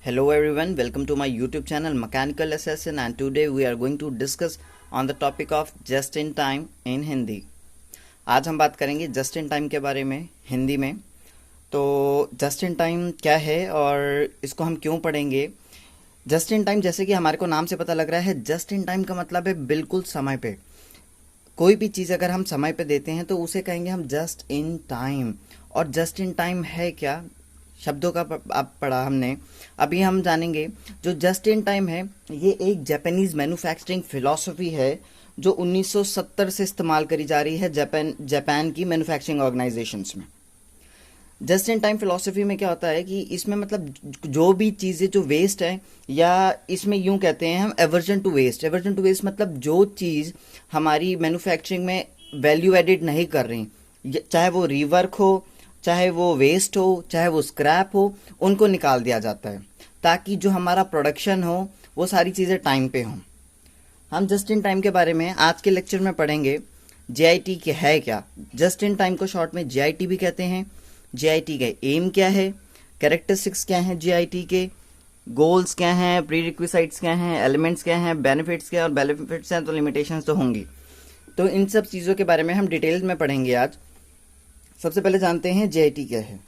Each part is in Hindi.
Hello everyone, welcome to my YouTube channel Mechanical Assassin, and today we are going to discuss on the topic of just in time in Hindi. आज हम बात करेंगे जस्ट इन टाइम के बारे में हिंदी में। तो जस्ट इन टाइम क्या है और इसको हम क्यों पढ़ेंगे। जस्ट इन टाइम जैसे कि हमारे को नाम से पता लग रहा है, जस्ट इन टाइम का मतलब है बिल्कुल समय पे। कोई भी चीज़ अगर हम समय पे देते हैं तो उसे कहेंगे हम जस्ट इन टाइम। और जस्ट इन टाइम है क्या, शब्दों का अब पढ़ा हमने, अभी हम जानेंगे। जो जस्ट इन टाइम है ये एक जापानीज मैन्युफैक्चरिंग फिलॉसफी है जो 1970 से इस्तेमाल करी जा रही है जापान की मैन्युफैक्चरिंग ऑर्गेनाइजेशंस में। जस्ट इन टाइम फिलॉसफी में क्या होता है कि इसमें मतलब जो भी चीज़ें जो वेस्ट है, या इसमें यूं कहते हैं हम aversion to waste. Aversion to waste मतलब जो चीज़ हमारी मैन्युफैक्चरिंग में वैल्यू एडिड नहीं कर रही, चाहे वो रीवर्क हो, चाहे वो वेस्ट हो, चाहे वो स्क्रैप हो, उनको निकाल दिया जाता है ताकि जो हमारा प्रोडक्शन हो वो सारी चीज़ें टाइम पे हों। हम जस्ट इन टाइम के बारे में आज के लेक्चर में पढ़ेंगे। जीआईटी क्या है, क्या जस्ट इन टाइम को शॉर्ट में जीआईटी भी कहते हैं। जीआईटी का एम क्या है, कैरेक्टरिस्टिक्स क्या हैं जीआईटी के, गोल्स क्या हैं, प्री रिक्विसाइट्स क्या हैं, एलिमेंट्स क्या हैं, बेनिफिट्स क्या हैं, और बेनिफिट्स हैं तो लिमिटेशंस तो होंगी। तो इन सब चीज़ों के बारे में हम डिटेल में पढ़ेंगे आज। सबसे पहले जानते हैं जीआईटी क्या है।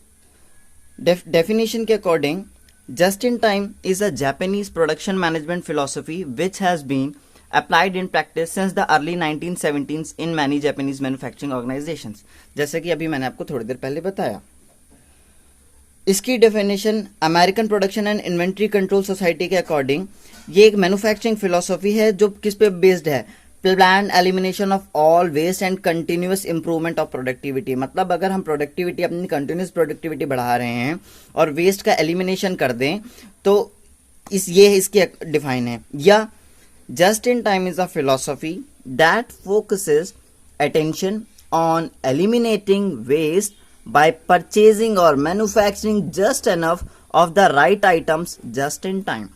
डेफिनेशन के according just in time is a Japanese production management philosophy which has been applied in practice since the early 1970s in many Japanese manufacturing organizations। जैसे कि अभी मैंने आपको थोड़ी देर पहले बताया। इसकी definition American production and inventory control society के अकॉर्डिंग ये एक मैन्युफैक्चरिंग फिलोसफी है जो किस पे बेस्ड है, plan elimination of all waste and continuous improvement of productivity. मतलब अगर हम प्रोडक्टिविटी, अपनी कंटिन्यूअस प्रोडक्टिविटी बढ़ा रहे हैं और वेस्ट का एलिमिनेशन कर दें तो ये इसकी डिफाइन है। या just in time is a philosophy that focuses attention on eliminating waste by purchasing or manufacturing just enough of the right items just in time।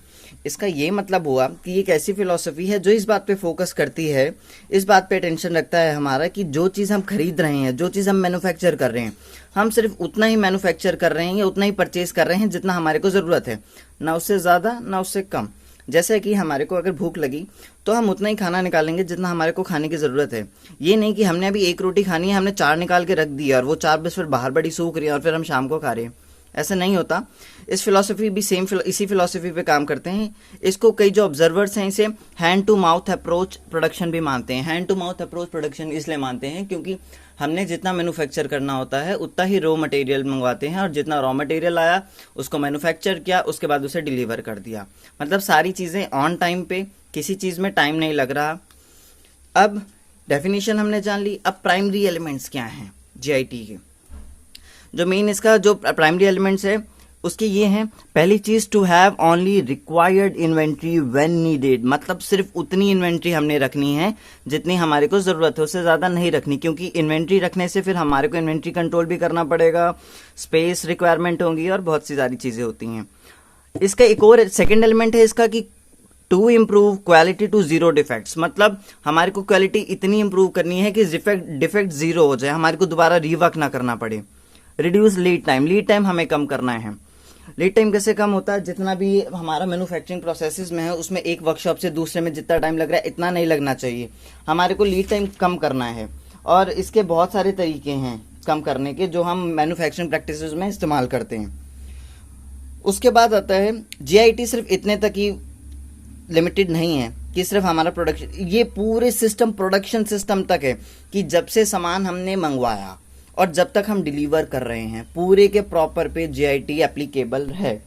इसका ये मतलब हुआ कि एक ऐसी फिलॉसफी है जो इस बात पे फोकस करती है, इस बात पे अटेंशन रखता है हमारा कि जो चीज़ हम खरीद रहे हैं, जो चीज़ हम मैन्युफैक्चर कर रहे हैं, हम सिर्फ उतना ही मैन्युफैक्चर कर रहे हैं या उतना ही परचेज कर रहे हैं जितना हमारे को ज़रूरत है, ना उससे ज़्यादा ना उससे कम। जैसे कि हमारे को अगर भूख लगी तो हम उतना ही खाना निकालेंगे जितना हमारे को खाने की ज़रूरत है। ये नहीं कि हमने अभी एक रोटी खानी है, हमने 4 निकाल के रख दी और वो 4 बस फिर बाहर बड़ी सूख रही है और फिर हम शाम को खा रहे हैं। ऐसा नहीं होता। इस फिलॉसफी भी इसी फिलॉसफी पे काम करते हैं। इसको कई जो ऑब्जर्वर्स हैं इसे hand to mouth approach production भी मानते हैं। Hand to mouth approach production इसलिए मानते हैं क्योंकि हमने जितना मैन्युफैक्चर करना होता है उतना ही रॉ मटेरियल मंगवाते हैं, और जितना रॉ मटेरियल आया उसको मैन्युफैक्चर किया, उसके बाद उसे डिलीवर कर दिया। मतलब सारी चीज़ें ऑन टाइम पे, किसी चीज़ में टाइम नहीं लग रहा। अब डेफिनेशन हमने जान ली। अब प्राइमरी एलिमेंट्स क्या हैं जीआईटी के, जो मेन इसका जो प्राइमरी एलिमेंट्स है उसके ये हैं। पहली चीज, to have only required inventory when needed. मतलब सिर्फ उतनी इन्वेंट्री हमने रखनी है जितनी हमारे को जरूरत है, उससे ज्यादा नहीं रखनी, क्योंकि इन्वेंट्री रखने से फिर हमारे को इन्वेंट्री कंट्रोल भी करना पड़ेगा, स्पेस रिक्वायरमेंट होंगी और बहुत सी सारी चीजें होती हैं। इसका एक और सेकेंड एलिमेंट है इसका कि to improve quality to zero defects. मतलब हमारे को क्वालिटी इतनी इम्प्रूव करनी है कि डिफेक्ट जीरो हो जाए, हमारे को दोबारा रीवर्क ना करना पड़े। Reduce lead time, lead time हमें कम करना है। लीड टाइम कैसे कम होता है, जितना भी हमारा मैन्युफैक्चरिंग प्रोसेसेस में है उसमें एक वर्कशॉप से दूसरे में जितना टाइम लग रहा है इतना नहीं लगना चाहिए, हमारे को लीड टाइम कम करना है। और इसके बहुत सारे तरीके हैं कम करने के जो हम मैन्युफैक्चरिंग प्रैक्टिसेस में इस्तेमाल करते हैं। उसके बाद आता है जीआईटी सिर्फ इतने तक ही लिमिटेड नहीं है कि सिर्फ हमारा प्रोडक्शन, ये पूरे सिस्टम प्रोडक्शन सिस्टम तक है कि जब से सामान हमने मंगवाया और जब तक हम डिलीवर कर रहे हैं पूरे के प्रॉपर पे जीआईटी एप्लीकेबल है।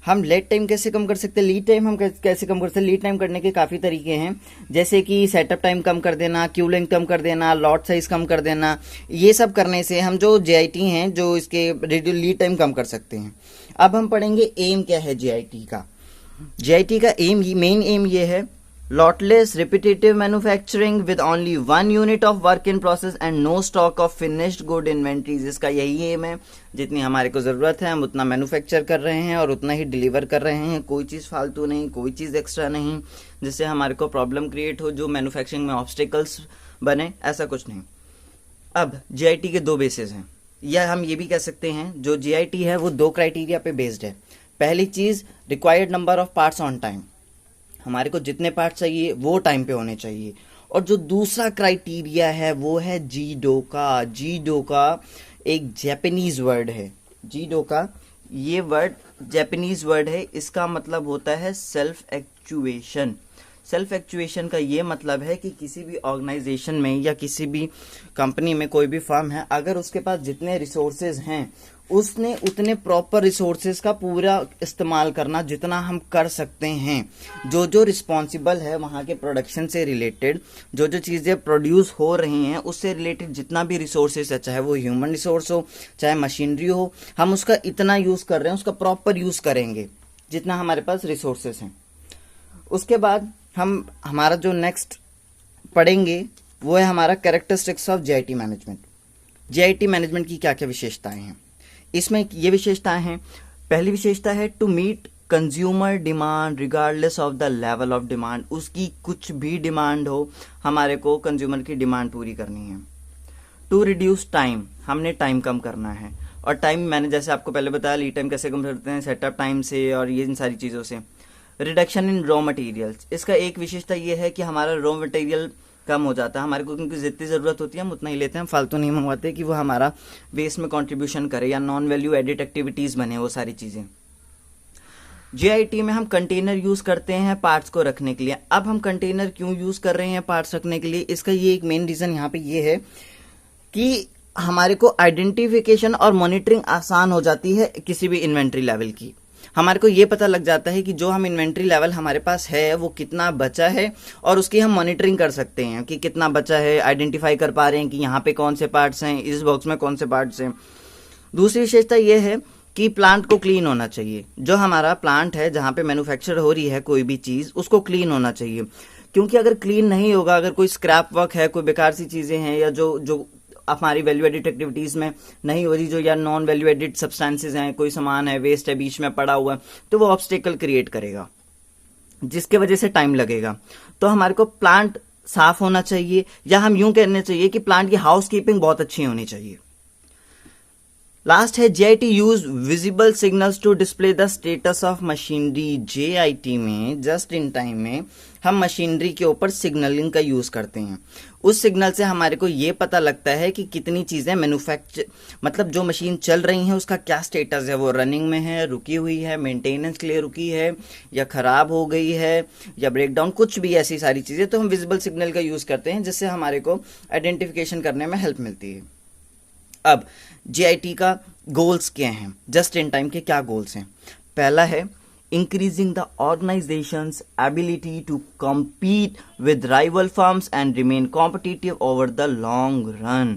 हम लीड टाइम कैसे कम कर सकते हैं, लीड टाइम हम कैसे कम कर सकते हैं। लीड टाइम करने के काफ़ी तरीके हैं, जैसे कि सेटअप टाइम कम कर देना, क्यू लेंथ कम कर देना, लॉट साइज कम कर देना। ये सब करने से हम जो जीआईटी हैं जो इसके लीड टाइम कम कर सकते हैं। अब हम पढ़ेंगे एम क्या है जीआईटी का। जीआईटी का एम, मेन एम ये है, lotless repetitive manufacturing with only 1 unit of work in process and no stock of finished good inventories. इसका यही एम है, जितनी हमारे को ज़रूरत है हम उतना मैन्युफैक्चर कर रहे हैं और उतना ही डिलीवर कर रहे हैं। कोई चीज़ फालतू नहीं, कोई चीज़ एक्स्ट्रा नहीं जिससे हमारे को प्रॉब्लम क्रिएट हो, जो मैन्युफैक्चरिंग में ऑब्स्टिकल्स बने, ऐसा कुछ नहीं। अब जीआईटी के 2 बेसिस हैं। या हम ये भी कह सकते हैं जो जीआईटी है वो दो क्राइटेरिया पे बेस्ड है। पहली चीज, required number of parts on time, हमारे को जितने पार्ट चाहिए वो टाइम पे होने चाहिए। और जो दूसरा क्राइटेरिया है वो है जीडोका। जीडोका एक जापानीज वर्ड है। जीडोका ये वर्ड जापानीज वर्ड है, इसका मतलब होता है सेल्फ एक्चुएशन। सेल्फ एक्चुएशन का ये मतलब है कि किसी भी ऑर्गेनाइजेशन में या किसी भी कंपनी में, कोई भी फर्म है, अगर उसके पास जितने रिसोर्सेज हैं उसने उतने प्रॉपर रिसोर्सेज का पूरा इस्तेमाल करना जितना हम कर सकते हैं। जो जो रिस्पॉन्सिबल है वहाँ के प्रोडक्शन से रिलेटेड, जो जो चीज़ें प्रोड्यूस हो रही हैं उससे रिलेटेड जितना भी रिसोर्सेज है, चाहे वो ह्यूमन रिसोर्स हो चाहे मशीनरी हो, हम उसका इतना यूज़ कर रहे हैं, उसका प्रॉपर यूज़ करेंगे जितना हमारे पास रिसोर्सेज हैं। उसके बाद हम हमारा जो नेक्स्ट पढ़ेंगे वो है हमारा characteristics of GIT management. GIT management की क्या क्या विशेषताएं हैं। इसमें ये विशेषताएं हैं, पहली विशेषता है to meet consumer demand regardless of the level of demand. उसकी कुछ भी डिमांड हो, हमारे को कंज्यूमर की डिमांड पूरी करनी है। टू रिड्यूस टाइम, हमने टाइम कम करना है। और टाइम मैंने जैसे आपको पहले बताया, लीड टाइम कैसे कम करते हैं, सेटअप टाइम से और ये इन सारी चीज़ों से। रिडक्शन इन रॉ मटेरियल्स, इसका एक विशेषता ये है कि हमारा रॉ मटेरियल कम हो जाता है हमारे को, क्योंकि जितनी ज़रूरत होती है हम उतना ही लेते हैं, फालतू नहीं मंगवाते कि वो हमारा वेस्ट में कंट्रीब्यूशन करे या नॉन वैल्यू एडिड एक्टिविटीज़ बने वो सारी चीज़ें। जीआईटी में हम कंटेनर यूज़ करते हैं पार्ट्स को रखने के लिए। अब हम कंटेनर क्यों यूज़ कर रहे हैं पार्ट्स रखने के लिए, इसका ये एक मेन रीज़न यहाँ पे ये है कि हमारे को आइडेंटिफिकेशन और मॉनिटरिंग आसान हो जाती है किसी भी इन्वेंट्री लेवल की। हमारे को ये पता लग जाता है कि जो हम इन्वेंट्री लेवल हमारे पास है वो कितना बचा है, और उसकी हम मॉनिटरिंग कर सकते हैं कि कितना बचा है, आइडेंटिफाई कर पा रहे हैं कि यहाँ पे कौन से पार्ट्स हैं, इस बॉक्स में कौन से पार्ट्स हैं। दूसरी विशेषता ये है कि प्लांट को क्लीन होना चाहिए। जो हमारा प्लांट है जहाँ पे मैन्युफैक्चर हो रही है कोई भी चीज़, उसको क्लीन होना चाहिए, क्योंकि अगर क्लीन नहीं होगा, अगर कोई स्क्रैप वर्क है, कोई बेकार सी चीज़ें हैं, या जो हमारी वैल्यू एडिड एक्टिविटीज़ में नहीं हो रही, जो या नॉन वैल्यू एडिड सब्सटेंसेज हैं, कोई सामान है, वेस्ट है, बीच में पड़ा हुआ है, तो वो ऑब्स्टेकल क्रिएट करेगा जिसके वजह से टाइम लगेगा। तो हमारे को प्लांट साफ होना चाहिए, या हम यूं कहने चाहिए कि प्लांट की हाउस कीपिंग बहुत अच्छी होनी चाहिए। लास्ट है GIT use visible signals to display the status of machinery. GIT में जस्ट इन टाइम में हम मशीनरी के ऊपर सिग्नलिंग का यूज करते हैं। उस सिग्नल से हमारे को ये पता लगता है कि कितनी चीजें मैन्युफैक्चर, मतलब जो मशीन चल रही है उसका क्या स्टेटस है, वो रनिंग में है, रुकी हुई है, मेंटेनेंस के लिए रुकी है, या खराब हो गई है, या ब्रेकडाउन, कुछ भी ऐसी सारी चीजें। तो हम विजिबल सिग्नल का यूज करते हैं जिससे हमारे को आइडेंटिफिकेशन करने में हेल्प मिलती है। अब जीआईटी का गोल्स क्या हैं, जस्ट इन टाइम के क्या गोल्स हैं। पहला है increasing the organization's ability to compete with rival firms and remain competitive over the long run।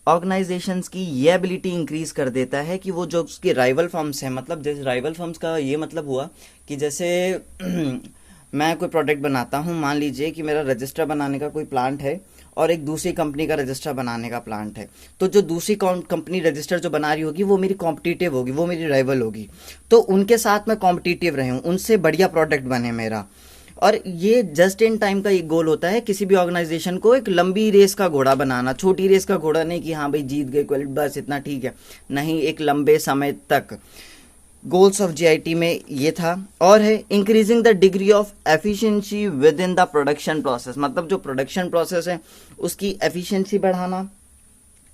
Organisations की ये एबिलिटी इंक्रीज कर देता है कि वो जो उसकी राइवल फर्म्स हैं, मतलब जैसे राइवल फर्म्स का ये मतलब हुआ कि जैसे मैं कोई प्रोडक्ट बनाता हूँ, मान लीजिए कि मेरा रजिस्टर बनाने का कोई प्लांट है और एक दूसरी कंपनी का रजिस्टर बनाने का प्लांट है, तो जो दूसरी कंपनी रजिस्टर जो बना रही होगी वो मेरी कॉम्पिटिटिव होगी, वो मेरी राइवल होगी, तो उनके साथ मैं कॉम्पिटिटिव रहूं, उनसे बढ़िया प्रोडक्ट बने मेरा। और ये जस्ट इन टाइम का एक गोल होता है किसी भी ऑर्गेनाइजेशन को, एक लंबी रेस का घोड़ा बनाना, छोटी रेस का घोड़ा नहीं कि हाँ भाई जीत गए क्वालिटी बस इतना ठीक है, नहीं, एक लंबे समय तक। गोल्स ऑफ जीआईटी में ये था। और है increasing the degree of efficiency with in the production process, मतलब जो प्रोडक्शन प्रोसेस है उसकी एफिशिएंसी बढ़ाना।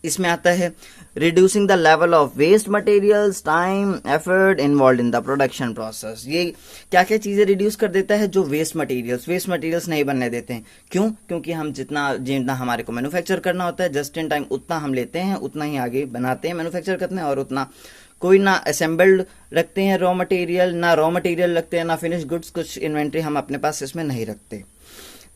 इसमें आता है reducing the level of waste materials, time, effort involve in the production process. ये क्या क्या चीजें रिड्यूस कर देता है, जो वेस्ट मटेरियल्स नहीं बनने देते हैं। क्यों? क्योंकि हम जितना हमारे को मैन्युफैक्चर करना होता है जस्ट इन टाइम उतना हम लेते हैं, उतना ही आगे बनाते हैं, मैन्युफैक्चर करते हैं, और उतना कोई ना असेंबल्ड रखते हैं रॉ मटेरियल, ना रॉ मटेरियल रखते हैं, ना फिनिश गुड्स, कुछ इन्वेंट्री हम अपने पास इसमें नहीं रखते।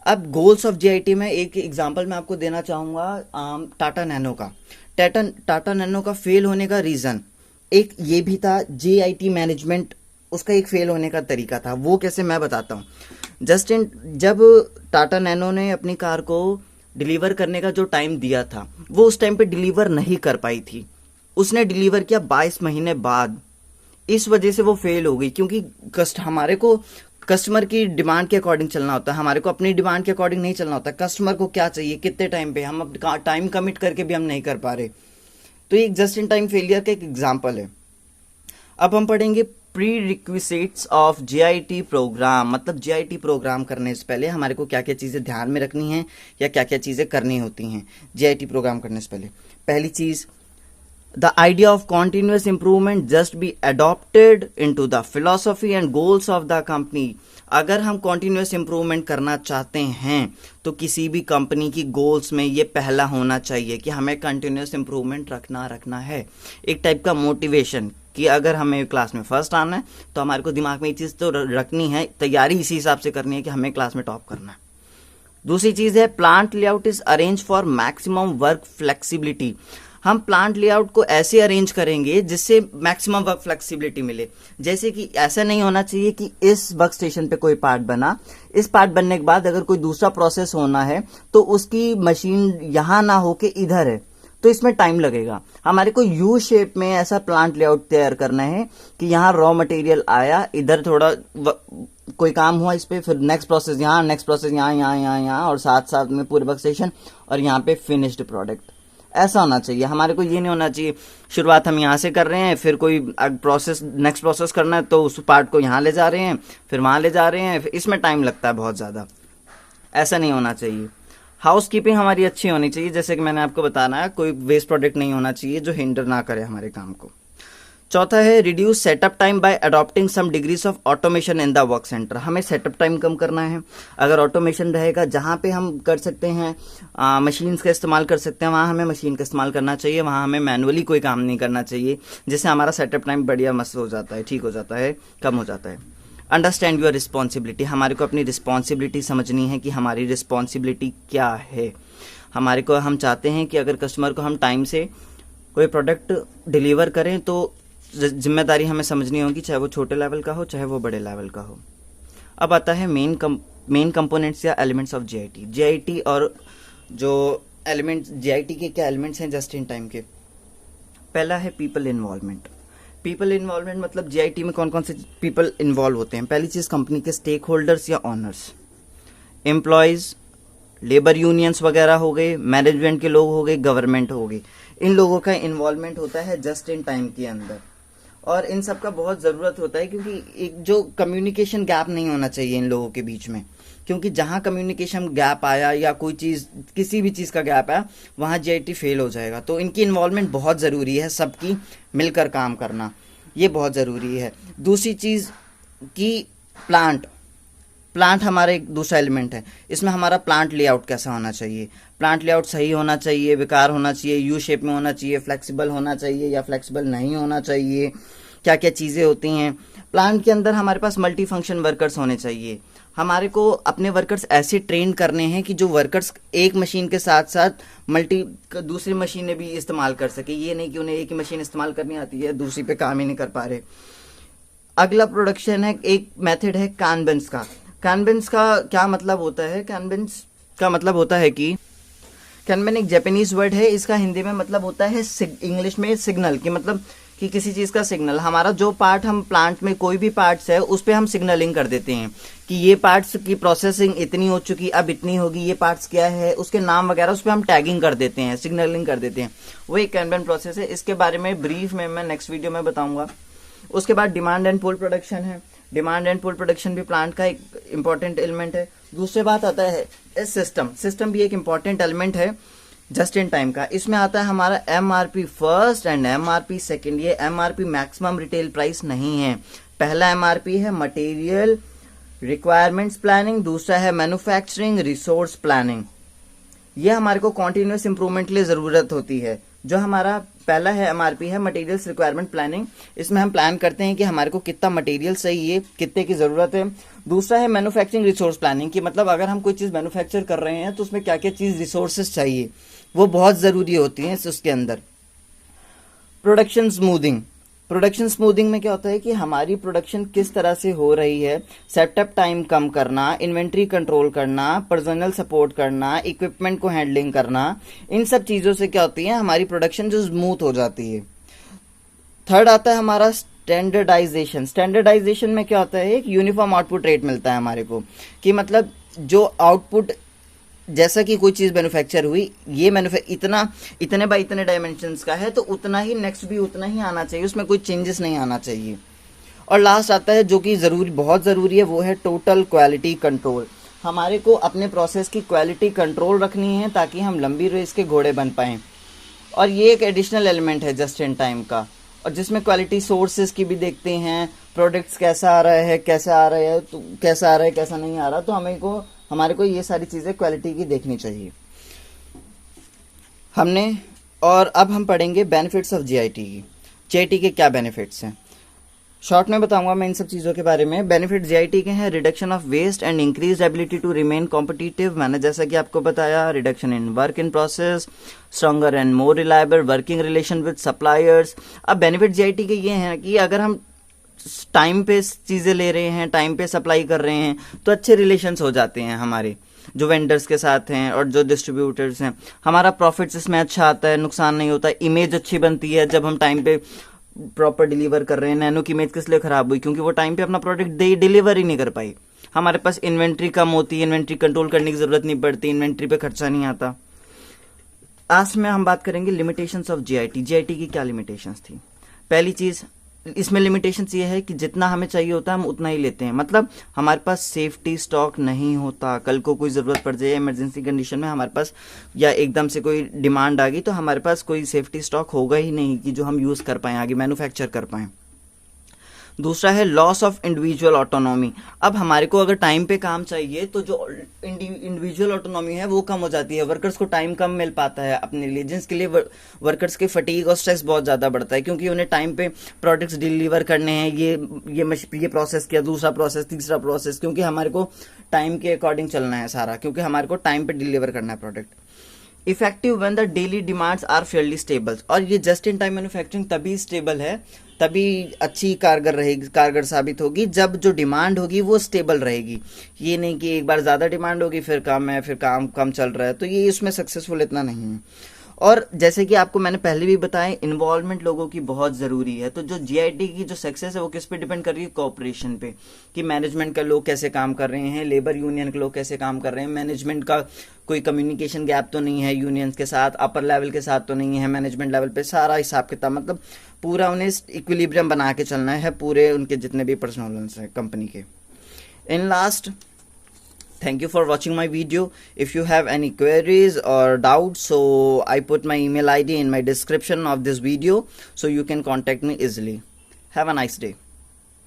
अब गोल्स ऑफ जीआईटी में एक एग्जांपल मैं आपको देना चाहूँगा टाटा नैनो का। टाटा नैनो का फेल होने का रीज़न एक ये भी था, जीआईटी मैनेजमेंट उसका एक फेल होने का तरीका था। वो कैसे, मैं बताता हूँ। जब टाटा नैनो ने अपनी कार को डिलीवर करने का जो टाइम दिया था वो उस टाइम पे डिलीवर नहीं कर पाई थी, उसने डिलीवर किया 22 महीने बाद। इस वजह से वो फेल हो गई, क्योंकि हमारे को कस्टमर की डिमांड के अकॉर्डिंग चलना होता है, हमारे को अपनी डिमांड के अकॉर्डिंग नहीं चलना होता। कस्टमर को क्या चाहिए, कितने टाइम पे, हम टाइम कमिट करके भी हम नहीं कर पा रहे। तो ये एक जस्ट इन टाइम फेलियर का एक एग्जाम्पल है। अब हम पढ़ेंगे prerequisites of GIT program, मतलब जीआईटी प्रोग्राम करने से पहले हमारे को क्या क्या चीज़ें ध्यान में रखनी है या क्या क्या चीज़ें करनी होती हैं जीआईटी प्रोग्राम करने से पहले। पहली चीज़, the idea of continuous improvement just be adopted into the philosophy and goals of the company। अगर हम continuous improvement करना चाहते हैं तो किसी भी कंपनी की गोल्स में ये पहला होना चाहिए कि हमें continuous improvement रखना है। एक टाइप का मोटिवेशन कि अगर हमें क्लास में फर्स्ट आना है तो हमारे को दिमाग में ये चीज़ तो रखनी है, तैयारी इसी हिसाब से करनी है कि हमें क्लास में टॉप करना है। दूसरी चीज़ है plant layout is arrange for maximum work flexibility. हम प्लांट लेआउट को ऐसे अरेंज करेंगे जिससे मैक्सिमम वर्क फ्लेक्सिबिलिटी मिले। जैसे कि ऐसा नहीं होना चाहिए कि इस वर्क स्टेशन पे कोई पार्ट बना, इस पार्ट बनने के बाद अगर कोई दूसरा प्रोसेस होना है तो उसकी मशीन यहां ना होके इधर है, तो इसमें टाइम लगेगा। हमारे को यू शेप में ऐसा प्लांट लेआउट तैयार करना है कि यहाँ रॉ मटेरियल आया, इधर थोड़ा कोई काम हुआ इस पे, फिर नेक्स्ट प्रोसेस यहाँ, नेक्स्ट प्रोसेस यहाँ और साथ साथ में पूरे वर्क स्टेशन और यहाँ पे फिनिश्ड प्रोडक्ट। ऐसा होना चाहिए। हमारे को ये नहीं होना चाहिए शुरुआत हम यहाँ से कर रहे हैं, फिर कोई प्रोसेस नेक्स्ट प्रोसेस करना है तो उस पार्ट को यहाँ ले जा रहे हैं, फिर वहाँ ले जा रहे हैं, इसमें टाइम लगता है बहुत ज़्यादा। ऐसा नहीं होना चाहिए। हाउस कीपिंग हमारी अच्छी होनी चाहिए, जैसे कि मैंने आपको बताना है, कोई वेस्ट प्रोडक्ट नहीं होना चाहिए जो हिंडर ना करे हमारे काम को। चौथा है reduce setup time by adopting some degrees of automation in the work centre. हमें सेटअप टाइम कम करना है। अगर ऑटोमेशन रहेगा जहाँ पे हम कर सकते हैं मशीन्स का इस्तेमाल कर सकते हैं, वहाँ हमें मशीन का इस्तेमाल करना चाहिए, वहाँ हमें मैनुअली कोई काम नहीं करना चाहिए, जिससे हमारा सेटअप टाइम बढ़िया मस्त हो जाता है, ठीक हो जाता है, कम हो जाता है। Understand your responsibility. हमारे को अपनी रिस्पॉन्सिबिलिटी समझनी है कि हमारी रिस्पॉन्सिबिलिटी क्या है। हमारे को हम चाहते हैं कि अगर कस्टमर को हम टाइम से कोई प्रोडक्ट डिलीवर करें तो जिम्मेदारी हमें समझनी होगी, चाहे वो छोटे लेवल का हो चाहे वो बड़े लेवल का हो। अब आता है मेन कंपोनेंट्स या एलिमेंट्स ऑफ जीआईटी और जो एलिमेंट्स जीआईटी के क्या एलिमेंट्स हैं जस्ट इन टाइम के। पहला है पीपल इन्वॉल्वमेंट। पीपल इन्वॉल्वमेंट मतलब जीआईटी में कौन कौन से पीपल इन्वॉल्व होते हैं। पहली चीज कंपनी के स्टेक होल्डर्स या ऑनर्स, एम्प्लॉयज, लेबर यूनियंस वगैरह हो गए, मैनेजमेंट के लोग हो गए, गवर्नमेंट हो गई। इन लोगों का इन्वॉल्वमेंट होता है जस्ट इन टाइम के अंदर और इन सब का बहुत ज़रूरत होता है, क्योंकि एक जो कम्युनिकेशन गैप नहीं होना चाहिए इन लोगों के बीच में, क्योंकि जहाँ कम्युनिकेशन गैप आया या कोई चीज़ किसी भी चीज़ का गैप आया वहाँ जीआईटी फेल हो जाएगा। तो इनकी इन्वॉल्वमेंट बहुत ज़रूरी है, सबकी मिलकर काम करना ये बहुत ज़रूरी है। दूसरी चीज़ कि प्लांट हमारा एक दूसरा एलिमेंट है। इसमें हमारा प्लांट लेआउट कैसा होना चाहिए। प्लांट लेआउट सही होना चाहिए, विकार होना चाहिए, यू शेप में होना चाहिए, फ्लेक्सिबल होना चाहिए या फ्लेक्सिबल नहीं होना चाहिए, क्या क्या चीज़ें होती हैं। प्लांट के अंदर हमारे पास मल्टी फंक्शन वर्कर्स होने चाहिए। हमारे को अपने वर्कर्स ऐसे ट्रेन करने हैं कि जो वर्कर्स एक मशीन के साथ साथ दूसरी मशीनें भी इस्तेमाल कर सके। ये नहीं कि उन्हें एक ही मशीन इस्तेमाल करनी आती है, दूसरी पे काम ही नहीं कर पा रहे। अगला प्रोडक्शन है, एक मेथड है कानबेंस का। कानबेंस का क्या मतलब होता है। कानबेंस का मतलब होता है कि कैनबेन एक जापानीज वर्ड है, इसका हिंदी में मतलब होता है इंग्लिश में सिग्नल, कि मतलब कि किसी चीज़ का सिग्नल। हमारा जो पार्ट हम प्लांट में कोई भी पार्ट्स है उस पर हम सिग्नलिंग कर देते हैं कि ये पार्ट्स की प्रोसेसिंग इतनी हो चुकी, अब इतनी होगी, ये पार्ट्स क्या है, उसके नाम वगैरह उस पर हम टैगिंग कर देते हैं, सिग्नलिंग कर देते हैं। वो एक कैनबेन प्रोसेस है। इसके बारे में ब्रीफ में मैं नेक्स्ट वीडियो में बताऊंगा। उसके बाद डिमांड एंड पुल प्रोडक्शन है। डिमांड एंड पुल प्रोडक्शन भी प्लांट का एक इंपॉर्टेंट एलिमेंट है। दूसरे बात आता है सिस्टम भी एक इंपॉर्टेंट एलिमेंट है जस्ट इन टाइम का। इसमें आता है हमारा MRP first and MRP second. ये एमआरपी मैक्सिमम रिटेल प्राइस नहीं है। पहला एमआरपी है मटेरियल रिक्वायरमेंट्स प्लानिंग, दूसरा है मैन्युफैक्चरिंग रिसोर्स प्लानिंग। ये हमारे को कॉन्टिन्यूस इंप्रूवमेंट के लिए जरूरत होती है। जो हमारा पहला है एमआरपी है मटेरियल्स रिक्वायरमेंट प्लानिंग, इसमें हम प्लान करते हैं कि हमारे को कितना मटेरियल चाहिए, कितने की जरूरत है। दूसरा है मैन्युफैक्चरिंग रिसोर्स प्लानिंग, कि मतलब अगर हम कोई चीज मैन्युफैक्चर कर रहे हैं तो उसमें क्या क्या चीज रिसोर्सेज चाहिए, वो बहुत जरूरी होती है उसके अंदर। प्रोडक्शन स्मूथिंग में क्या होता है कि हमारी प्रोडक्शन किस तरह से हो रही है, सेटअप टाइम कम करना, इन्वेंट्री कंट्रोल करना, पर्सनल सपोर्ट करना, इक्विपमेंट को हैंडलिंग करना, इन सब चीजों से क्या होती है हमारी प्रोडक्शन जो स्मूथ हो जाती है। थर्ड आता है हमारा स्टैंडर्डाइजेशन में क्या होता है एक यूनिफॉर्म आउटपुट रेट मिलता है हमारे को, कि मतलब जो आउटपुट जैसा कि कोई चीज़ मैन्युफैक्चर हुई, ये इतने बाई इतने डायमेंशंस का है, तो उतना ही नेक्स्ट भी उतना ही आना चाहिए, उसमें कोई चेंजेस नहीं आना चाहिए। और लास्ट आता है जो कि बहुत ज़रूरी है, वो है टोटल क्वालिटी कंट्रोल। हमारे को अपने प्रोसेस की क्वालिटी कंट्रोल रखनी है ताकि हम लंबी रेस के घोड़े बन पाएँ। और ये एक एडिशनल एलिमेंट है जस्ट इन टाइम का, और जिसमें क्वालिटी सोर्सेज की भी देखते हैं, प्रोडक्ट्स कैसा आ रहा है, कैसा आ रहा है, तो कैसा आ रहा है, कैसा नहीं आ रहा, तो हमारे को ये सारी चीज़ें क्वालिटी की देखनी चाहिए हमने। और अब हम पढ़ेंगे बेनिफिट्स ऑफ जीआईटी की। जीआईटी के क्या बेनिफिट्स हैं, शॉर्ट में बताऊंगा मैं इन सब चीज़ों के बारे में। बेनिफिट जीआईटी के हैं reduction of waste and increase ability to remain competitive. मैंने जैसा कि आपको बताया, reduction in work in process, stronger and more reliable working relation with suppliers. अब बेनिफिट जीआईटी के ये हैं कि अगर हम टाइम पे चीज़ें ले रहे हैं, टाइम पे सप्लाई कर रहे हैं, तो अच्छे रिलेशंस हो जाते हैं हमारे जो वेंडर्स के साथ हैं और जो डिस्ट्रीब्यूटर्स हैं। हमारा प्रॉफिट्स इसमें अच्छा आता है, नुकसान नहीं होता, इमेज अच्छी बनती है जब हम टाइम पे प्रॉपर डिलीवर कर रहे हैं। नैनो की इमेज किस लिए खराब हुई, क्योंकि वो टाइम पे अपना प्रोडक्ट डिलीवर ही नहीं कर पाई। हमारे पास इन्वेंट्री कम होती है, इन्वेंट्री कंट्रोल करने की जरूरत नहीं पड़ती, इन्वेंट्री पे खर्चा नहीं आता। आज में हम बात करेंगे लिमिटेशंस ऑफ जीआईटी। जीआईटी की क्या लिमिटेशंस थी। पहली चीज, इसमें लिमिटेशंस ये है कि जितना हमें चाहिए होता है हम उतना ही लेते हैं, मतलब हमारे पास सेफ्टी स्टॉक नहीं होता। कल को कोई ज़रूरत पड़ जाए, इमरजेंसी कंडीशन में हमारे पास, या एकदम से कोई डिमांड आ गई, तो हमारे पास कोई सेफ्टी स्टॉक होगा ही नहीं कि जो हम यूज़ कर पाएँ, आगे मैन्युफैक्चर कर पाएँ। दूसरा है लॉस ऑफ इंडिविजुअल ऑटोनॉमी। अब हमारे को अगर टाइम पे काम चाहिए तो जो इंडिविजुअल ऑटोनॉमी है वो कम हो जाती है, वर्कर्स को टाइम कम मिल पाता है अपने लिए, जिसके लिए वर्कर्स के फटीग और स्ट्रेस बहुत ज़्यादा बढ़ता है, क्योंकि उन्हें टाइम पे प्रोडक्ट्स डिलीवर करने हैं। ये प्रोसेस किया, दूसरा प्रोसेस, तीसरा प्रोसेस, क्योंकि हमारे को टाइम के अकॉर्डिंग चलना है सारा, क्योंकि हमारे को टाइम पे डिलीवर करना है product. Effective when the daily demands are fairly stable. और ये जस्ट इन टाइम मैन्युफैक्चरिंग तभी स्टेबल है, तभी अच्छी कारगर साबित होगी जब जो डिमांड होगी वो स्टेबल रहेगी। ये नहीं कि एक बार ज़्यादा डिमांड होगी फिर कम है, फिर काम कम चल रहा है, तो ये इसमें सक्सेसफुल इतना नहीं है। और जैसे कि आपको मैंने पहले भी बताया, इन्वॉल्वमेंट लोगों की बहुत ज़रूरी है। तो जो जीआईटी की जो सक्सेस है वो किस पे डिपेंड कर रही है, कोऑपरेशन पे, कि मैनेजमेंट का लोग कैसे काम कर रहे हैं, लेबर यूनियन के लोग कैसे काम कर रहे हैं, मैनेजमेंट का कोई कम्युनिकेशन गैप तो नहीं है यूनियंस के साथ, अपर लेवल के साथ तो नहीं है, मैनेजमेंट लेवल पे सारा हिसाब किताब, मतलब पूरा उन्हें इक्विलिब्रियम बना के चलना है पूरे उनके जितने भी पर्सनल्स हैं कंपनी के। In last, thank you for watching my video. If you have any queries or doubts, so I put my email ID in my description of this video, so you can contact me easily. Have a nice day.